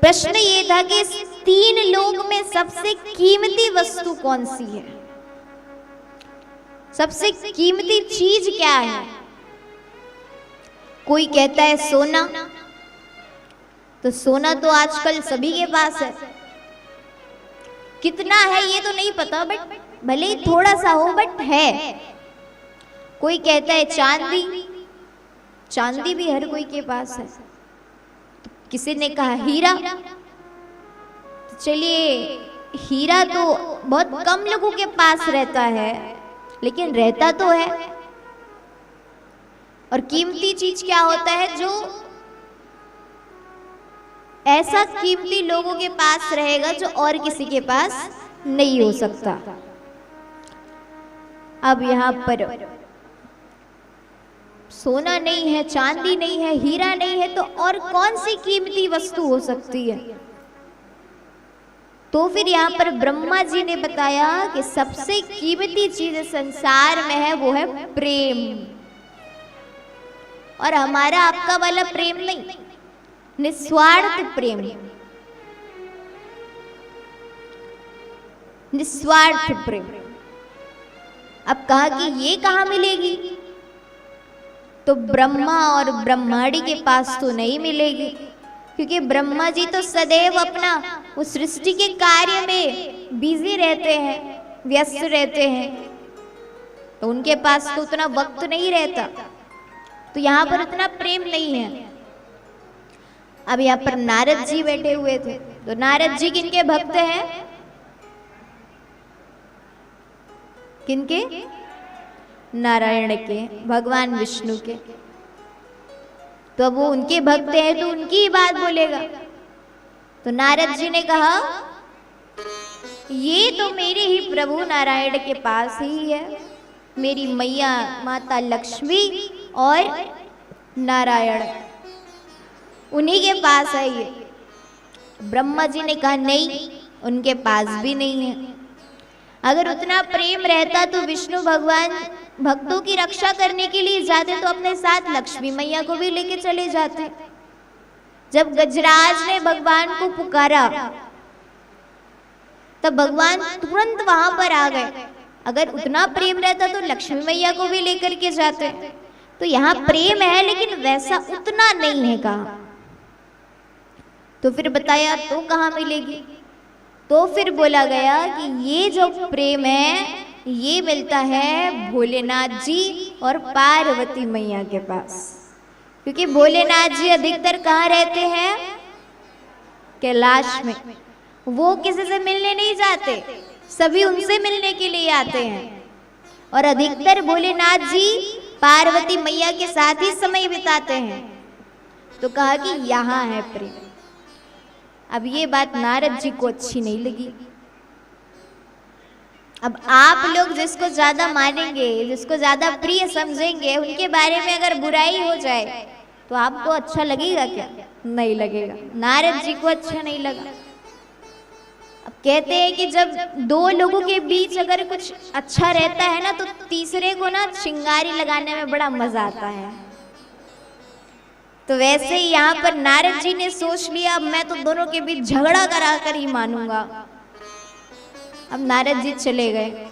प्रश्न ये था कि इस 3 लोक में सबसे कीमती वस्तु कौन सी है, सबसे कीमती चीज क्या है। कोई कहता है सोना, तो सोना तो आजकल सभी के पास है, कितना है ये तो नहीं पता, बट भले ही थोड़ा सा हो बट है। कोई कहता है चांदी, चांदी भी हर कोई के पास है। तो किसी ने कहा हीरा, तो चलिए हीरा तो बहुत कम लोगों के पास रहता है, लेकिन रहता तो है। और कीमती चीज क्या होता है, जो ऐसा कीमती लोगों के पास रहेगा जो और किसी के पास नहीं हो सकता। अब यहां पर सोना नहीं है, चांदी नहीं है, हीरा नहीं है, तो और कौन सी कीमती वस्तु हो सकती है। तो फिर यहाँ पर ब्रह्मा जी ने बताया कि सबसे कीमती चीज संसार में है वो है प्रेम। और हमारा आपका वाला प्रेम नहीं, निस्वार्थ प्रेम, निस्वार्थ प्रेम। अब कहा कि ये कहां मिलेगी, तो ब्रह्मा और ब्रह्मांडी के पास तो नहीं मिलेगी, क्योंकि ब्रह्मा जी तो सदैव अपना उस सृष्टि के कार्य में बिजी रहते हैं, व्यस्त रहते हैं, तो उनके पास तो उतना वक्त नहीं रहता, तो यहाँ पर उतना प्रेम नहीं है। अब यहाँ पर नारद जी बैठे हुए थे, तो नारद जी किनके भक्त हैं, किनके, नारायण के, भगवान विष्णु के। तो अब वो उनके भक्त हैं तो उनकी ही बात बोलेगा। तो नारद जी ने कहा ये तो मेरे ही प्रभु नारायण के पास ही है, मेरी मैया माता लक्ष्मी और नारायण उन्हीं के पास है ये। ब्रह्मा जी ने कहा नहीं, उनके पास भी नहीं है। अगर उतना प्रेम रहता तो विष्णु भगवान भक्तों की रक्षा करने के लिए जाते तो अपने साथ लक्ष्मी मैया को भी लेके चले जाते। जब गजराज ने भगवान को पुकारा तब भगवान तुरंत वहां पर आ गए। अगर उतना प्रेम रहता तो लक्ष्मी मैया को भी लेकर के जाते। तो यहाँ प्रेम है लेकिन वैसा उतना नहीं है कहा। तो फिर बताया तो कहाँ मिलेगी, तो फिर बोला गया कि ये जो प्रेम है ये मिलता है भोलेनाथ जी और पार्वती मैया के पास, क्योंकि भोलेनाथ जी अधिकतर कहाँ रहते हैं, कैलाश में। वो किसी से मिलने नहीं जाते, सभी उनसे मिलने के लिए आते हैं। और अधिकतर भोलेनाथ जी पार्वती मैया के साथ ही समय बिताते हैं। तो कहा कि यहाँ है प्रेम। अब ये बात नारद जी को अच्छी नहीं लगी। अब आप लोग जिसको ज्यादा मानेंगे, जिसको ज्यादा प्रिय समझेंगे, उनके बारे में अगर बुराई हो जाए तो आपको अच्छा लगेगा क्या, नहीं लगेगा। नारद जी को अच्छा नहीं लगा। अब कहते हैं कि जब दो लोगों के बीच अगर कुछ अच्छा रहता है ना, तो तीसरे को ना चिंगारी लगाने में बड़ा मजा आता है। तो वैसे ही यहाँ पर नारद जी ने सोच लिया अब मैं तो दोनों के बीच झगड़ा करा कर ही मानूंगा। अब नारद जी चले गए।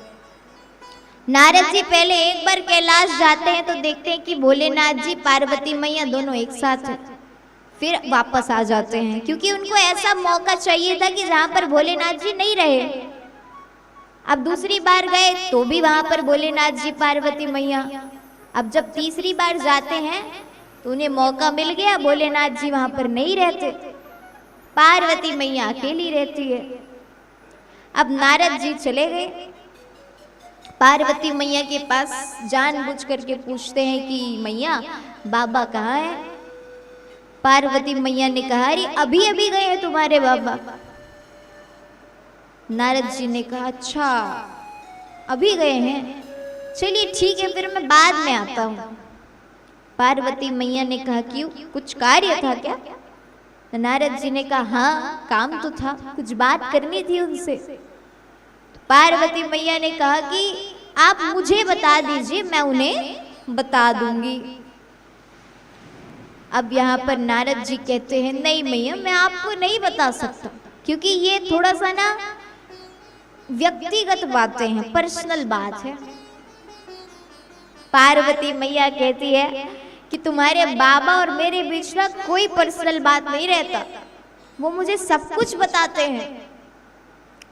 नारद जी पहले एक बार कैलाश जाते हैं तो देखते हैं कि भोलेनाथ जी पार्वती मैया दोनों एक साथ हैं। फिर वापस आ जाते हैं, क्योंकि उनको ऐसा मौका चाहिए था कि जहां पर भोलेनाथ जी नहीं रहे। अब दूसरी बार गए तो भी वहां पर भोलेनाथ जी पार्वती मैया। अब जब तीसरी बार जाते हैं तो उन्हें मौका मिल गया, भोलेनाथ जी वहां पर नहीं रहते, पार्वती मैया अकेली रहती है। अब नारद जी चले गए, पार्वती मैया के पास जानबूझ करके पूछते हैं कि मैया बाबा कहाँ है। पार्वती मैया ने कहा अरे अभी अभी गए हैं तुम्हारे बाबा। नारद जी ने कहा अच्छा अभी गए हैं, चलिए ठीक है फिर मैं बाद में आता हूँ। पार्वती मैया ने कहा क्यों, कुछ कार्य था क्या। तो नारद जी ने कहा हाँ काम तो था, कुछ बात करनी थी उनसे। तो पार्वती मैया ने कहा कि आप मुझे बता दीजिए, मैं उन्हें बता दूंगी। अब यहाँ पर नारद जी कहते हैं नहीं मैया मैं आपको नहीं बता सकता, क्योंकि ये थोड़ा सा ना व्यक्तिगत बातें हैं, पर्सनल बात है। पार्वती मैया कहती है कि तुम्हारे बाबा और मेरे बीच ना कोई पर्सनल बात नहीं रहता, वो मुझे सब कुछ बताते हैं।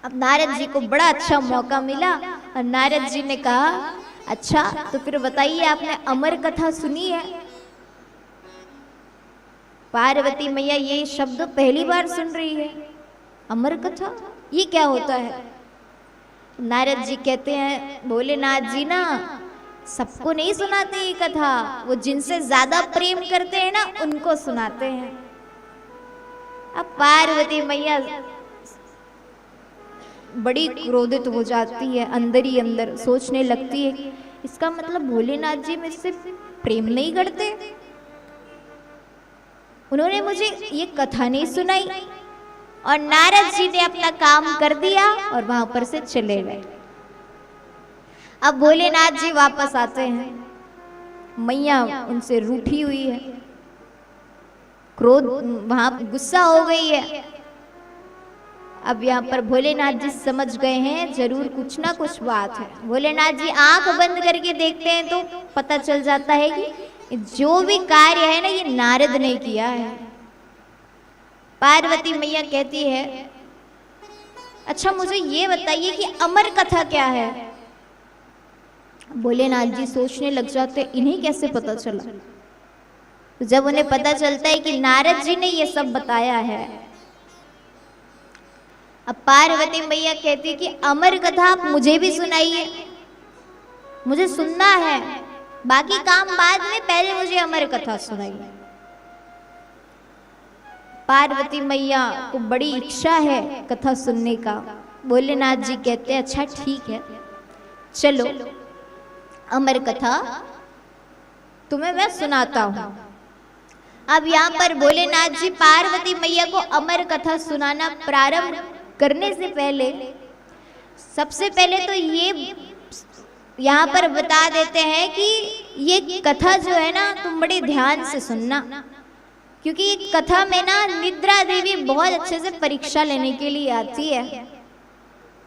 अब नारद जी को बड़ा अच्छा मौका मिला और नारद जी ने कहा अच्छा तो फिर बताइए आपने अमर कथा सुनी है? पार्वती मैया ये शब्द पहली बार सुन रही है, अमर कथा ये क्या होता है? नारद जी कहते हैं भोलेनाथ जी ना सबको नहीं सुनाते ये कथा, वो जिनसे ज्यादा प्रेम करते हैं ना उनको सुनाते हैं। अब पार्वती मैया बड़ी क्रोधित हो जाती है, अंदर ही अंदर सोचने लगती है इसका मतलब भोलेनाथ जी मुझसे प्रेम नहीं करते, उन्होंने मुझे ये कथा नहीं सुनाई। और नारद जी ने अपना काम कर दिया और वहां पर से चले गए। अब भोलेनाथ जी वापस आते हैं, मैया उनसे रूठी हुई है, क्रोध वहां गुस्सा हो गई है। अब यहाँ पर भोलेनाथ जी समझ गए हैं जरूर कुछ ना कुछ बात है। भोलेनाथ जी आंख बंद करके देखते हैं तो पता चल जाता है कि जो भी कार्य है ना ये नारद ने किया है। पार्वती मैया कहती है अच्छा मुझे ये बताइए कि अमर कथा क्या है? भोलेनाथ जी सोचने लग जाते इन्हें कैसे पता चला? तो जब उन्हें पता चलता है कि नारद जी ने ये सब बताया है, अब पार्वती मैया कहती कि अमर कथा आप मुझे भी सुनाइए, मुझे सुनना है, बाकी काम बाद में, पहले मुझे अमर कथा सुनाइए। पार्वती मैया को बड़ी इच्छा है कथा सुनने का। भोलेनाथ जी कहते हैं अच्छा ठीक है चलो अमर कथा तुम्हें मैं सुनाता हूं। अब यहाँ पर भोलेनाथ जी पार्वती मैया को अमर कथा सुनाना प्रारंभ करने से पहले सबसे पहले तो ये यहाँ पर बता देते हैं कि ये कथा जो है ना तुम बड़े ध्यान से सुनना, क्योंकि ये कथा में ना निद्रा देवी बहुत अच्छे से परीक्षा लेने के लिए आती है।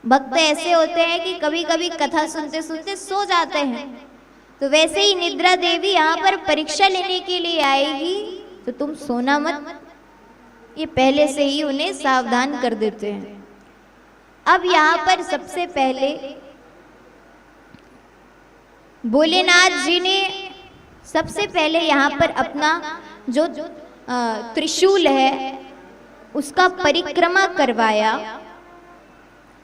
भक्त ऐसे होते हैं कि कभी कभी कथा सुनते सुनते सो जाते हैं, तो वैसे ही निद्रा देवी यहाँ पर परीक्षा लेने के लिए आएगी, तो तुम सोना मत, ये पहले से ही उन्हें सावधान कर देते हैं। अब यहाँ पर सबसे पहले भोलेनाथ जी ने सबसे पहले यहाँ पर अपना जो त्रिशूल है उसका परिक्रमा करवाया।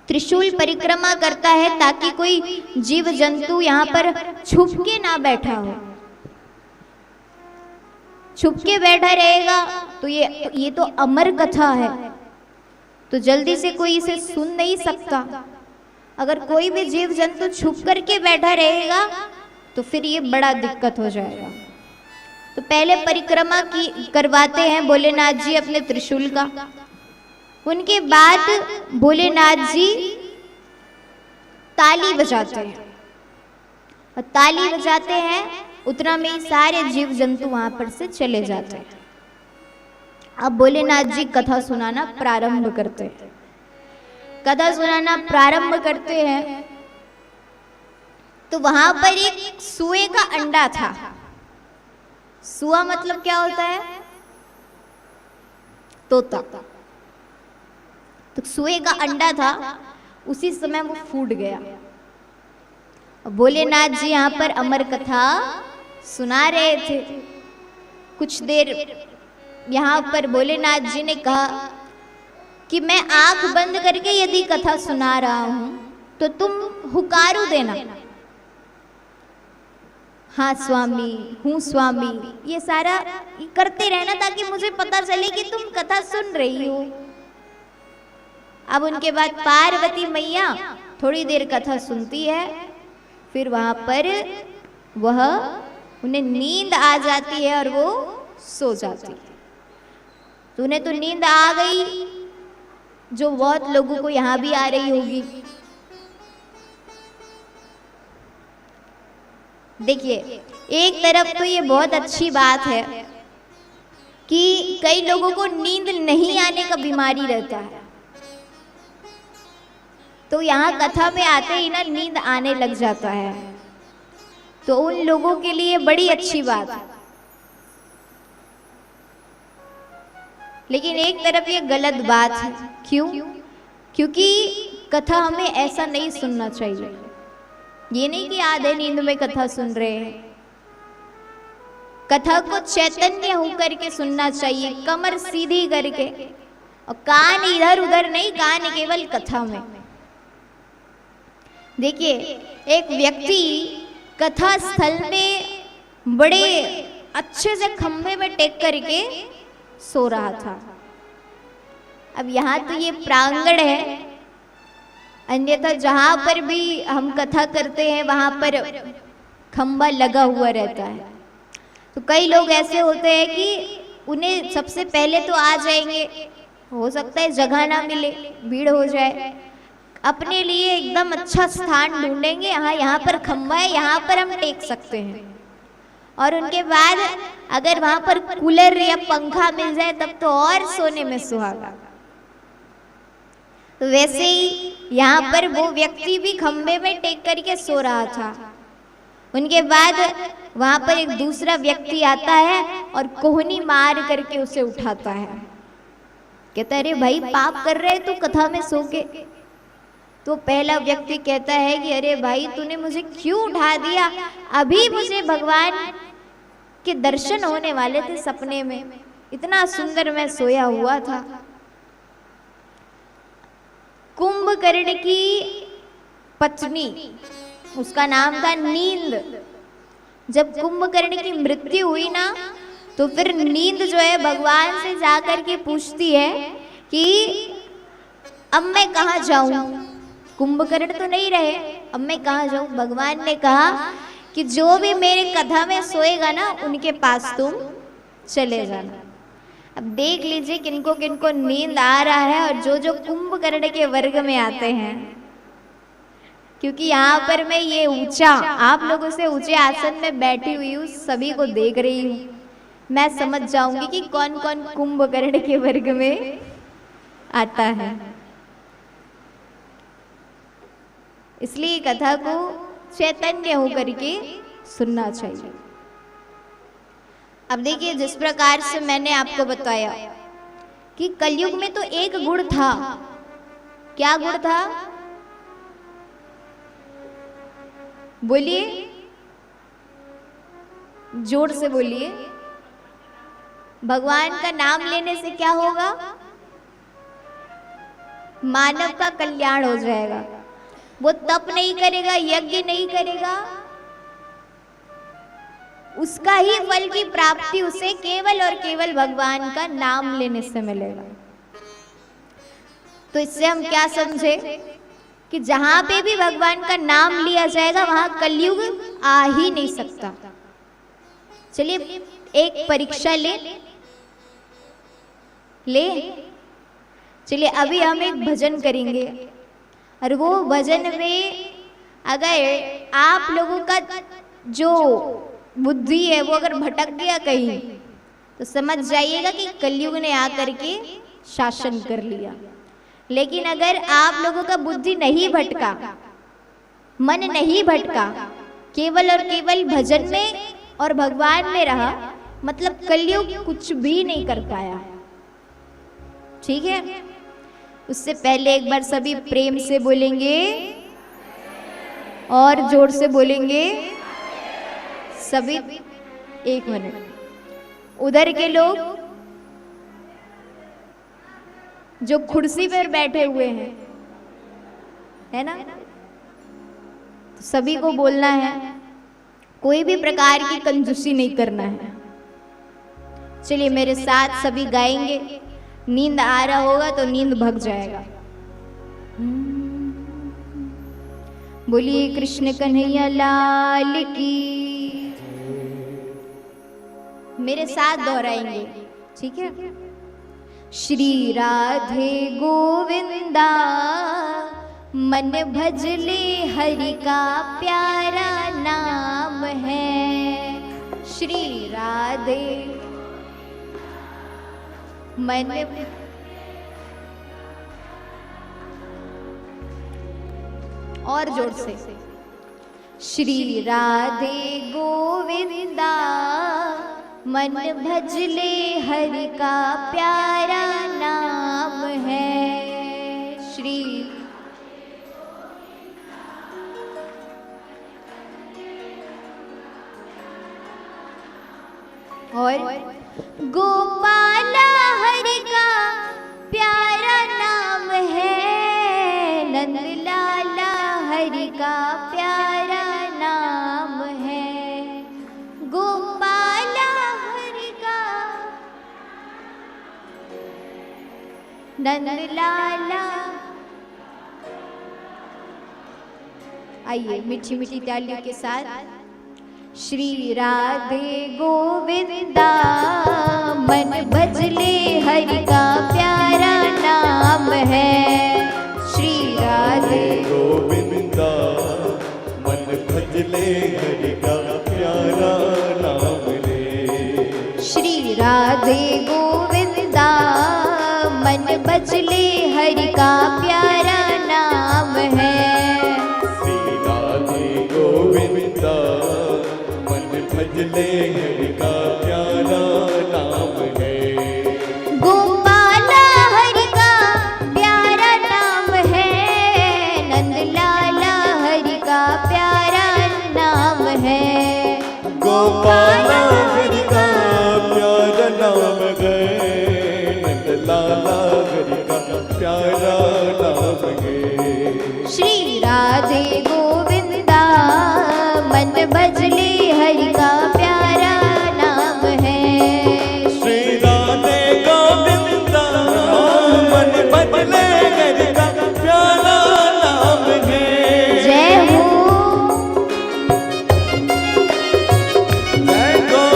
त्रिशूल परिक्रमा करता है ताकि कोई जीव जंतु यहाँ पर छुप के ना बैठा हो, छुप के बैठा रहेगा तो ये तो अमर कथा है, तो जल्दी से कोई इसे सुन नहीं सकता। अगर कोई भी जीव जंतु छुप करके बैठा रहेगा तो फिर ये बड़ा दिक्कत हो जाएगा। तो पहले परिक्रमा करवाते हैं भोलेनाथ जी अपने त्रिशूल का। उनके बाद भोलेनाथ जी ताली बजाते हैं, और ताली बजाते हैं उतना में ही सारे जीव जंतु वहां पर से चले जाते हैं। अब भोलेनाथ जी कथा सुनाना प्रारंभ करते हैं। कथा सुनाना प्रारंभ करते हैं तो वहां पर एक सुए का अंडा था। सुआ मतलब क्या होता है? तोता। तो सुए का अंडा था, उसी समय वो फूट गया। भोलेनाथ जी यहाँ पर अमर कथा सुना रहे थे। कुछ देर यहाँ पर भोलेनाथ जी ने कहा कि मैं आंख बंद करके यदि कथा सुना रहा हूं तो तुम हुकारू देना, हाँ स्वामी, हूँ स्वामी, ये सारा करते रहना ताकि मुझे पता चले कि तुम कथा सुन रही हो। अब उनके बाद पार्वती मैया थोड़ी देर कथा सुनती है, फिर वहां पर वह उन्हें नींद आ जाती है और वो सो जाती है। तो उन्हें तो नींद आ गई, जो बहुत लोगों को यहाँ भी आ रही होगी। देखिए, एक तरफ तो ये बहुत अच्छी बात है कि कई लोगों को नींद नहीं आने का बीमारी रहता है, तो यहाँ कथा में आते ही ना नींद आने लग जाता है, तो उन लोगों के लिए बड़ी अच्छी बात है। लेकिन एक तरफ ये गलत बात है। क्यों? क्योंकि कथा हमें ऐसा नहीं सुनना चाहिए। ये नहीं कि आधे नींद में कथा सुन रहे हैं। कथा को चैतन्य होकर के सुनना चाहिए, कमर सीधी करके, और कान इधर उधर नहीं, कान केवल कथा में। देखिए, एक व्यक्ति कथा स्थल में बड़े अच्छे से खंभे में टेक करके सो रहा था। अब यहाँ तो ये प्रांगण है, अन्यथा जहाँ पर भी हम कथा करते हैं वहाँ पर खंभा लगा हुआ रहता है। तो कई लोग ऐसे होते हैं कि उन्हें सबसे पहले तो आ जाएंगे, हो सकता है जगह ना मिले, भीड़ हो जाए, अपने लिए एकदम अच्छा स्थान ढूंढेंगे, यहाँ पर खंभा है, यहाँ पर हम टेक सकते हैं। और उनके बाद अगर वहां पर कूलर या पंखा मिल जाए तब तो और सोने में सुहागा। तो वैसे ही यहाँ पर वो व्यक्ति भी खंभे में टेक करके सो रहा था। उनके बाद वहां पर एक दूसरा व्यक्ति आता है और कोहनी मार करके उसे उठाता है, कहता है अरे भाई पाप कर रहे तू कथा में सो के। तो पहला व्यक्ति कहता है कि अरे भाई तूने मुझे क्यों उठा दिया, अभी मुझे भगवान के दर्शन होने वाले थे सपने में, इतना सुंदर मैं सोया हुआ था। कुंभकर्ण की पत्नी, उसका नाम था नींद। जब कुंभकर्ण की मृत्यु हुई ना, तो फिर नींद जो है भगवान से जाकर के पूछती है कि अब मैं कहाँ जाऊं, कुंभकर्ण तो नहीं रहे, अब मैं कहाँ जाऊं। भगवान ने कहा कि जो भी मेरे कथा में सोएगा ना उनके पास तुम चले जाना। अब देख लीजिए किनको किनको नींद आ रहा है और जो जो कुंभकर्ण के वर्ग में आते हैं, क्योंकि यहाँ पर मैं ये ऊंचा, आप लोगों से ऊंचे आसन में बैठी हुई हूँ, सभी को देख रही हूँ, मैं समझ जाऊंगी कि कौन कौन कुंभकर्ण के वर्ग में आता है। इसलिए कथा को चैतन्य होकर के सुनना चाहिए। अब देखिए, जिस प्रकार से मैंने आपको बताया कि कलयुग में तो एक गुण था। क्या गुण था? बोलिए, जोर से बोलिए। भगवान का नाम लेने से क्या होगा? मानव का कल्याण हो जाएगा। वो तप नहीं करेगा, यज्ञ नहीं करेगा, उसका ही फल की प्राप्ति उसे केवल और केवल भगवान का नाम लेने से मिलेगा। तो इससे हम क्या समझे कि जहां पे भी भगवान का नाम लिया जाएगा वहां कलयुग आ ही नहीं सकता। चलिए एक परीक्षा ले चलिए अभी हम एक भजन करेंगे, और वो भजन में अगर आप लोगों का जो बुद्धि है वो अगर भटक गया कहीं, तो समझ जाइएगा कि कलयुग ने आकर के शासन कर लिया। लेकिन अगर आप लोगों का बुद्धि नहीं भटका, मन नहीं भटका, केवल और केवल भजन में और भगवान में रहा, मतलब कलयुग कुछ भी नहीं कर पाया। ठीक है? उससे पहले एक बार सभी प्रेम से बोलेंगे और जोर से बोलेंगे सभी। एक मिनट, उधर के लोग जो कुर्सी पर बैठे हुए हैं, है ना, तो सभी को बोलना है, कोई भी प्रकार की कंजूसी नहीं करना है। चलिए मेरे साथ सभी गाएंगे, नींद आ रहा होगा तो नींद भग जाएगा। बोलिए कृष्ण कन्हैया लाल की। मेरे साथ दोहराएंगे, ठीक है? श्री राधे गोविंदा मन भजले हरि का प्यारा नाम है। श्री राधे मन और जोर से। श्री राधे गोविंदा मन भजले हरि का प्यारा नाम है। श्री और गोपाला हरि का प्यारा नाम है, नंदलाला हरि का प्यारा नाम है। गोपाला हरि का नंदलाला। आइए मीठी मीठी तालियों के साथ। श्री राधे गोविंदा मन भजले हरि का प्यारा नाम है। श्री राधे गोविंदा मन भजले हरि का प्यारा नाम है। श्री राधे गोविंदा मन भजले हरि का प्यारा नाम है। श्री राधे गोविंदा भजले हरि का प्यारा नाम है। गोपाला हरि का प्यारा नाम है, नंदलाला हरि का प्यारा नाम है। गोपाला हरि का प्यारा नाम है, नंदलाला हरि का प्यारा नाम है। श्री राधे गोविंदा मन भजले हरि का प्यारा नाम है। श्री राधे गोविंदा मन भजले हरि का प्यारा नाम है। जय हो जय हो।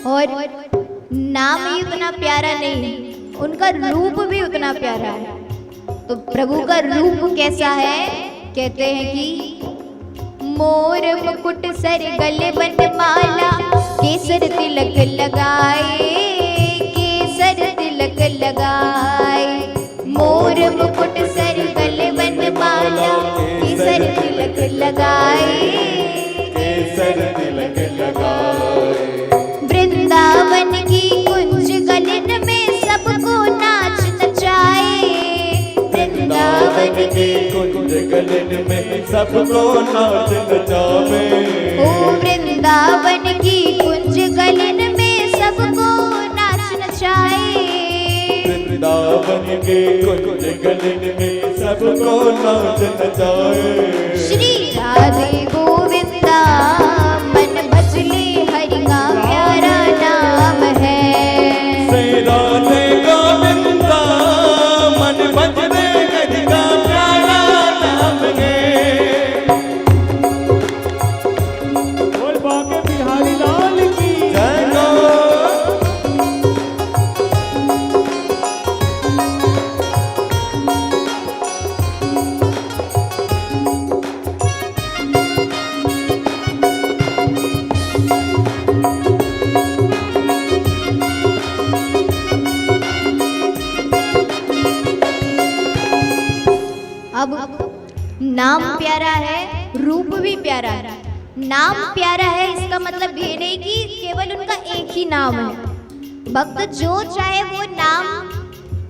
और नाम ही उतना प्यारा नहीं, उनका रूप भी उतना प्यारा है। तो प्रभु का रूप कैसा है? कहते हैं कि मोर मुकुट सर गले बनमाला, केसर तिलक लगाए, केसर तिलक लगाए। मोर मुकुट सर गले बनमाला, केसर तिलक लगाए, केसर तिलक लगाए। वृंदावन की कुंज गलन में सबको नाच नचाए। वृंदावन की कुंज गलन में सबको नाच नचावे। ओ वृंदावन की कुंज गलन में सबको नाच नचाए। वृंदावन के कुंज गलन में सबको नाच नचाए। श्री राधे गोविंदा मन भजले हरि का प्यारा नाम है। श्री राधे गोविंदा मन भजले हरि का प्यारा नाम है। बोल बाके बिहारी लाल की जय हो। अब नाम प्यारा है, रूप भी प्यारा है। नाम प्यारा है इसका मतलब ये नहीं कि केवल उनका एक ही नाम है। भक्त जो चाहे वो नाम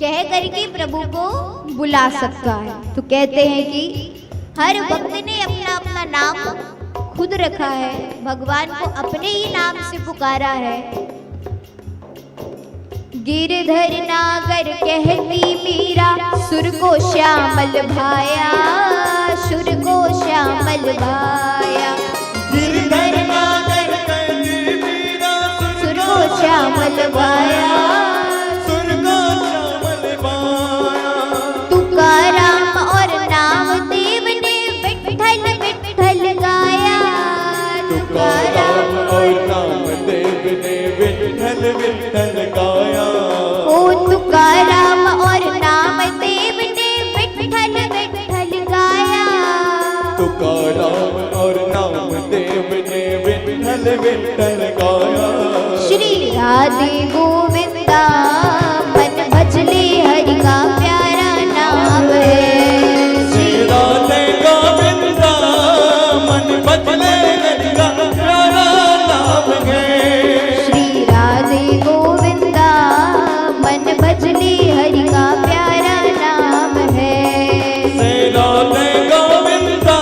कह करके प्रभु को बुला सकता है। तो कहते हैं कि हर भक्त ने अपना अपना नाम खुद रखा है, भगवान को अपने ही नाम से पुकारा है। गिरधर नागर कहती मीरा, सुर को श्यामल भाया, सुर को श्यामल भाया। गिरधर नागर श्यामल बाया, सुर का श्यामल बाया। तुकाराम और नामदेव ने विठ्ठल विठ्ठल गाया, तुकाराम और नामदेव ने विठ्ठल विठ्ठल गाया। ओ तुकाराम और नामदेव ने विठ्ठल विठ्ठल गाया, तुकाराम और नामदेव ने विठ्ठल विठ्ठल गाया। श्री राधे गोविंदा मन भजले हरि का प्यारा नाम है, श्री राधे गोविंदा मन बदले हरि का प्यारा नाम है। श्री राधे गोविंदा मन भजले हरि का प्यारा नाम है। श्री राधे गोविंदा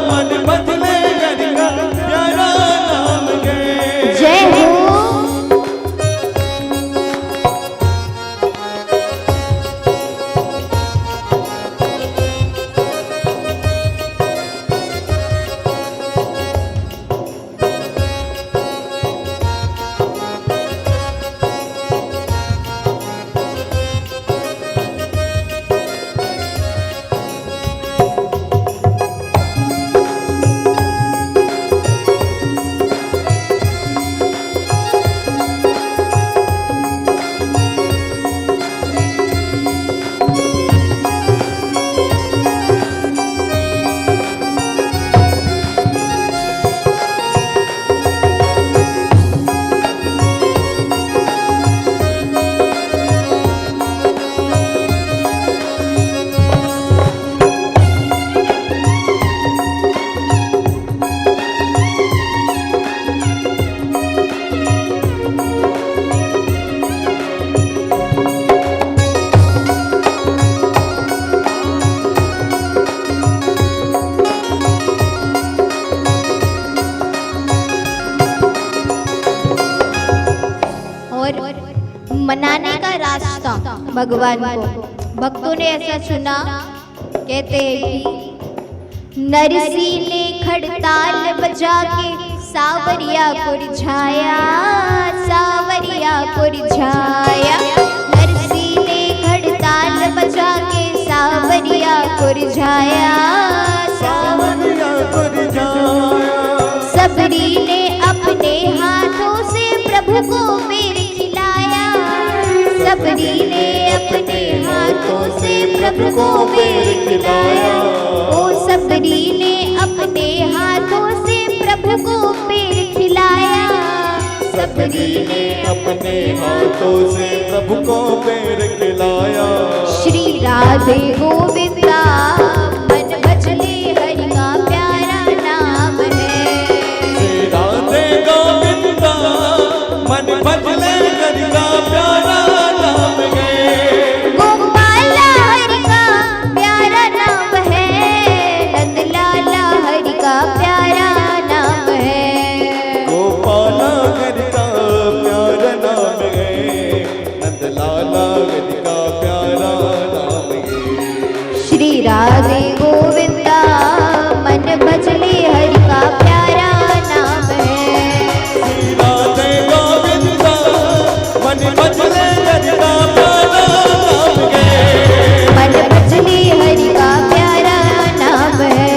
मन बदले हरि का प्यारा नाम है। जय हो। मनाने का रास्ता भगवान को भक्तों ने ऐसा चुना, कहते हैं कि नरसी ने खड़ताल बजा के सावरिया को रिझाया, सावरिया को रिझाया। नरसी ने खड़ताल बजा के सावरिया को रिझाया, सावरिया को रिझाया। सबरी ने अपने हाथों से प्रभु को पैर खिलाया, सबरी ने अपने हाथों से प्रभु को पैर खिलाया। ओ सबरी ने अपने हाथों से प्रभु को पैर खिलाया, सबरी ने अपने हाथों से प्रभु को पैर खिलाया। श्री राधे गोविंदा मन भजले हरि का प्यारा नाम है, श्री राधे गोविंदा मन भजले हरि का प्यारा नाम है। गोपाला हरि का प्यारा नाम है, नंदलाला हरि का प्यारा नाम है। गोपाला हरि का प्यारा नाम है, नंदलाला हरि का प्यारा नाम है। श्री राधे गोविंदा मन भजले हरि का प्यारा नाम है, श्री राधे गोविंदा मन भजले हरि का प्यारा नाम है। मन भजले हरि का प्यारा नाम है,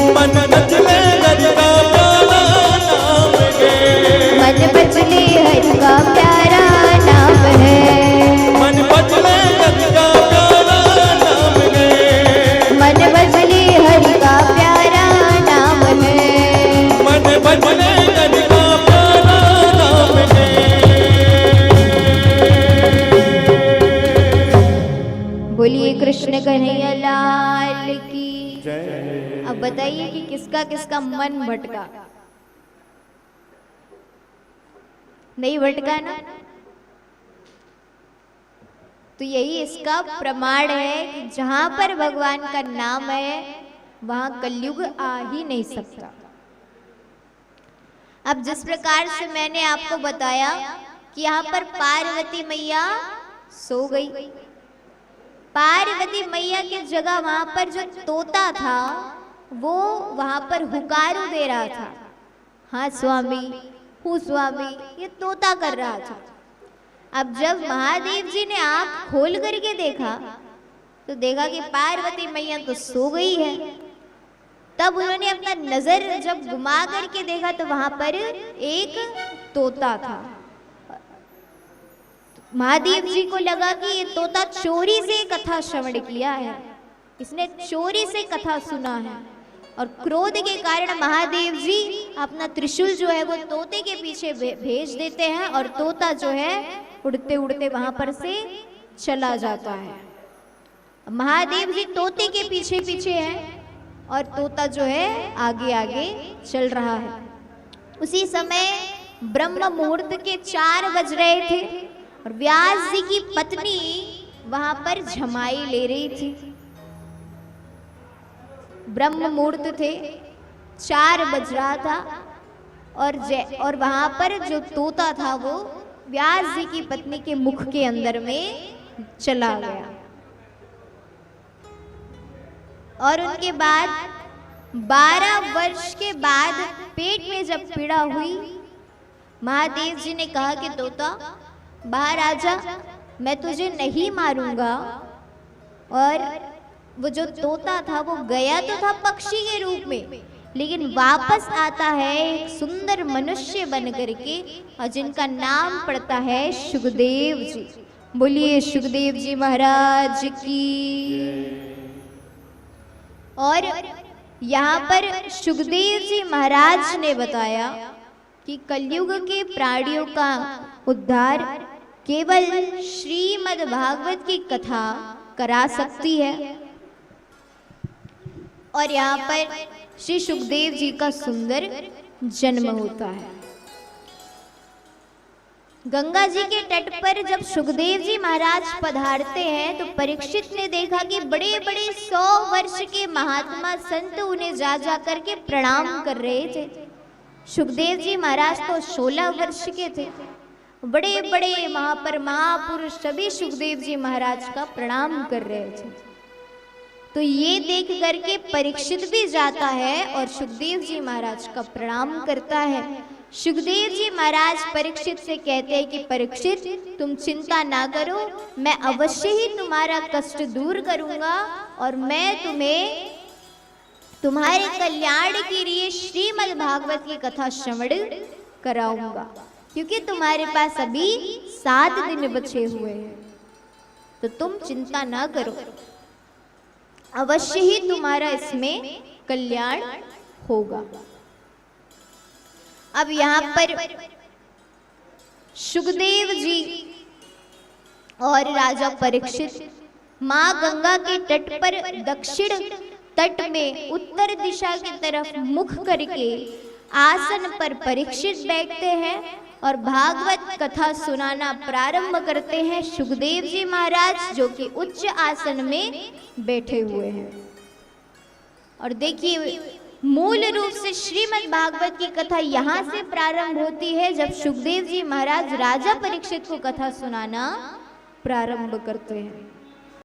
मन भजले हरि का प्यारा नाम है। मन भजले हरि का प्यारा नाम है, मन भजले हरि का प्यारा नाम है। मन भजले हरि का प्यारा नाम है, मन भजले हरि का प्यारा नाम है। बोलिए कृष्ण कन्हैया लाल की। जय। अब बताइए कि किसका किसका मन भटका? नहीं भटका ना? तो यही इसका प्रमाण है कि जहां पर भगवान का नाम है वहां कलयुग आ ही नहीं सकता। अब जिस प्रकार से मैंने आपको बताया कि यहाँ पर पार्वती मैया सो गई, पार्वती मैया की जगह वहां पर जो तोता था वो वहां पर हुकारू दे रहा था, हाँ स्वामी हूँ स्वामी, ये तोता कर रहा था। अब जब महादेव जी ने आंख खोल करके देखा तो देखा कि पार्वती मैया तो सो गई है। तब उन्होंने अपना नजर जब घुमा करके देखा तो वहां पर एक तोता था। महादेव जी को लगा कि ये तोता चोरी से कथा श्रवण किया है, इसने चोरी से कथा सुना है, और क्रोध के कारण महादेव जी अपना त्रिशूल जो है वो तोते के पीछे भेज देते हैं और तोता जो है उड़ते उड़ते वहां पर से चला जाता है। महादेव जी तोते के पीछे पीछे हैं और तोता जो है आगे आगे चल रहा है। उसी समय ब्रह्म मुहूर्त के 4 बज रहे थे और व्यास जी की पत्नी वहां पर झमाई ले रही थी। ब्रह्म मुहूर्त थे, 4 बज रहा था और वहां पर जो तोता था वो व्यास जी की पत्नी के मुख के अंदर में चला गया। और उनके बाद 12 वर्ष के बाद पेट में जब पीड़ा हुई, महादेव जी ने कहा कि तोता बाहर आ जा, मैं तुझे नहीं मारूंगा। और वो जो तोता था वो गया तो था पक्षी के रूप में, लेकिन वापस आता है एक सुंदर मनुष्य बन करके, और जिनका नाम पड़ता है सुखदेव जी। बोलिए सुखदेव जी महाराज की। और यहाँ पर सुखदेव जी महाराज ने बताया कि कलयुग के प्राणियों का उद्धार केवल श्रीमद् भागवत की कथा करा सकती है। और यहाँ पर श्री सुखदेव जी का सुंदर जन्म होता है। गंगा जी के तट पर जब सुखदेव जी महाराज पधारते हैं तो परीक्षित ने देखा कि बड़े बड़े 100 वर्ष के महात्मा संत उन्हें जा जा करके प्रणाम कर रहे थे। सुखदेव जी महाराज तो 16 वर्ष के थे। बड़े बड़े वहां पर महापुरुष सभी सुखदेव जी महाराज का प्रणाम कर रहे थे। तो ये देख करके परीक्षित भी जाता है और सुखदेव जी महाराज का प्रणाम करता है। सुखदेव जी महाराज परीक्षित से कहते हैं कि परीक्षित तुम चिंता ना करो, मैं अवश्य ही तुम्हारा कष्ट दूर करूंगा और मैं तुम्हें तुम्हारे कल्याण के लिए श्रीमद् भागवत की कथा श्रवण कराऊंगा, क्योंकि तुम्हारे पास अभी 7 दिन बचे हुए हैं। तो तुम चिंता ना करो, अवश्य ही तुम्हारा इसमें कल्याण होगा। अब यहाँ पर सुखदेव जी और राजा परीक्षित माँ गंगा के तट पर दक्षिण तट में उत्तर दिशा की तरफ मुख करके आसन पर परीक्षित बैठते हैं और भागवत कथा सुनाना प्रारंभ करते हैं सुखदेव जी महाराज, जो कि उच्च आसन में बैठे हुए हैं। और देखिए मूल रूप से श्रीमद् भागवत की कथा यहाँ से प्रारंभ होती है जब सुखदेव जी महाराज राजा परीक्षित को कथा सुनाना प्रारंभ करते हैं।